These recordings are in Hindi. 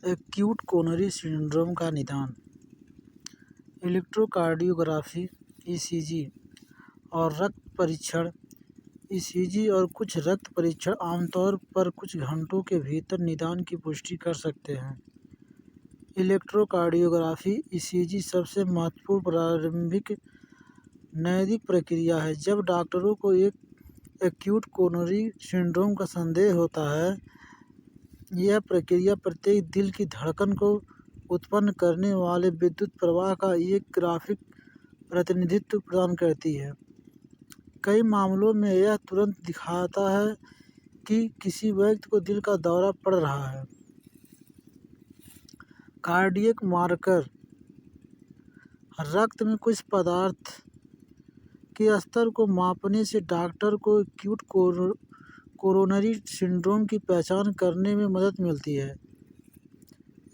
एक्यूट कोरोनरी सिंड्रोम का निदान। इलेक्ट्रोकार्डियोग्राफी (ईसीजी) और रक्त परीक्षण। ईसीजी और कुछ रक्त परीक्षण आमतौर पर कुछ घंटों के भीतर निदान की पुष्टि कर सकते हैं। इलेक्ट्रोकार्डियोग्राफी (ईसीजी) सबसे महत्वपूर्ण प्रारंभिक नैदानिक प्रक्रिया है जब डॉक्टरों को एक एक्यूट कोरोनरी सिंड्रोम का संदेह होता है। यह प्रक्रिया प्रत्येक दिल की धड़कन को उत्पन्न करने वाले विद्युत प्रवाह का एक ग्राफिक प्रतिनिधित्व प्रदान करती है। कई मामलों में यह तुरंत दिखाता है कि किसी व्यक्ति को दिल का दौरा पड़ रहा है। Cardiac marker. रक्त में कुछ पदार्थ के स्तर को मापने से डॉक्टर को एक्यूट कोरोनरी सिंड्रोम की पहचान करने में मदद मिलती है।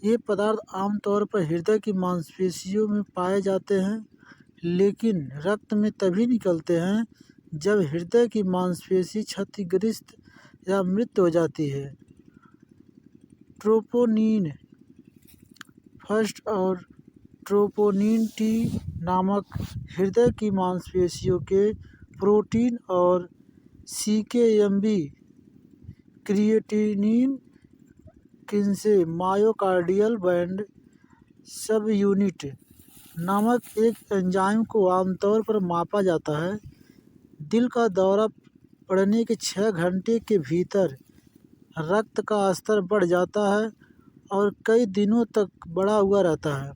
ये पदार्थ आमतौर पर हृदय की मांसपेशियों में पाए जाते हैं, लेकिन रक्त में तभी निकलते हैं जब हृदय की मांसपेशी क्षतिग्रस्त या मृत हो जाती है। ट्रोपोनिन फर्स्ट और ट्रोपोनिन टी नामक हृदय की मांसपेशियों के प्रोटीन और सीकेएमबी क्रिएटिनिन किनसे मायोकार्डियल बैंड सबयूनिट नामक एक एंजाइम को आमतौर पर मापा जाता है। दिल का दौरा पड़ने के 6 घंटे के भीतर रक्त का स्तर बढ़ जाता है और कई दिनों तक बढ़ा हुआ रहता है।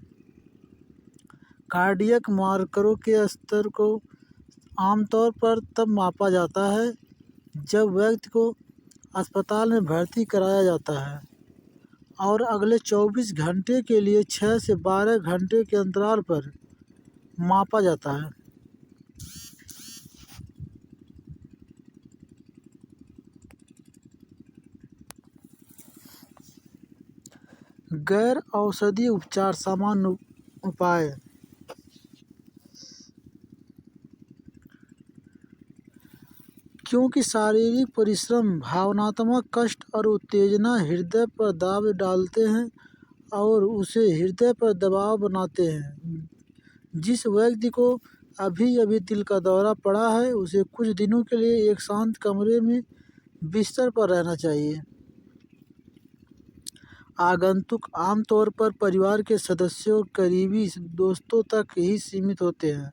कार्डियक मार्करों के स्तर को आमतौर पर तब मापा जाता है जब व्यक्ति को अस्पताल में भर्ती कराया जाता है और अगले 24 घंटे के लिए 6 से 12 घंटे के अंतराल पर मापा जाता है। गैर औषधीय उपचार। सामान्य उपाय। क्योंकि शारीरिक परिश्रम, भावनात्मक कष्ट और उत्तेजना हृदय पर दबाव डालते हैं और उसे हृदय पर दबाव बनाते हैं। जिस व्यक्ति को अभी दिल का दौरा पड़ा है, उसे कुछ दिनों के लिए एक शांत कमरे में बिस्तर पर रहना चाहिए। आगंतुक आमतौर पर परिवार के सदस्यों और करीबी दोस्तों तक ही सीमित होते हैं।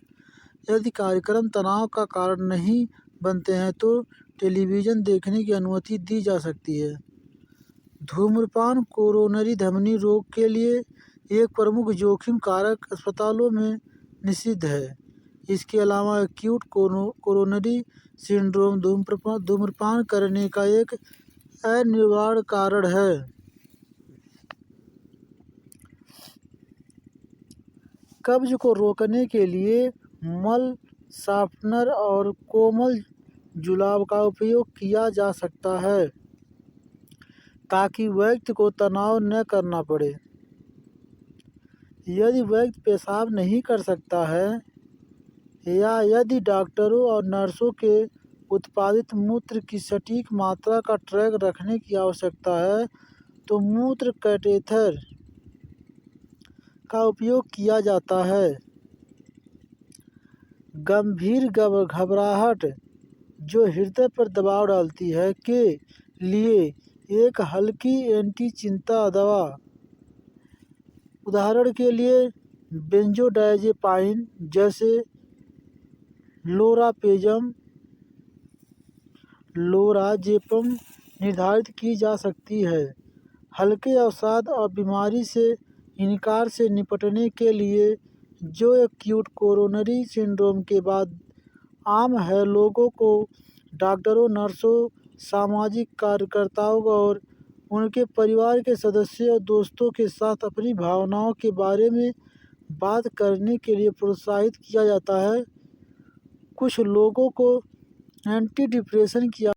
यदि कार्यक्रम तनाव का कारण नहीं बनते हैं तो टेलीविज़न देखने की अनुमति दी जा सकती है। धूम्रपान कोरोनरी धमनी रोग के लिए एक प्रमुख जोखिम कारक अस्पतालों में निषिद्ध है। इसके अलावा एक्यूट कोरोनरी सिंड्रोम धूम्रपान करने का एक अनिवार्य कारण है। कब्ज को रोकने के लिए मल शॉर्टनर और कोमल जुलाब का उपयोग किया जा सकता है ताकि व्यक्ति को तनाव न करना पड़े। यदि व्यक्ति पेशाब नहीं कर सकता है या यदि डॉक्टरों और नर्सों के उत्पादित मूत्र की सटीक मात्रा का ट्रैक रखने की आवश्यकता है, तो मूत्र कैटेटर का उपयोग किया जाता है। गंभीर घबराहट जो हृदय पर दबाव डालती है के लिए एक हल्की एंटी-चिंता दवा, उदाहरण के लिए बेंजोडायजेपाइन जैसे लोराजेपम निर्धारित की जा सकती है। हल्के अवसाद और बीमारी से इनकार से निपटने के लिए जो एक्यूट कोरोनरी सिंड्रोम के बाद आम है, लोगों को डॉक्टरों, नर्सों, सामाजिक कार्यकर्ताओं और उनके परिवार के सदस्यों और दोस्तों के साथ अपनी भावनाओं के बारे में बात करने के लिए प्रोत्साहित किया जाता है। कुछ लोगों को एंटी डिप्रेशन की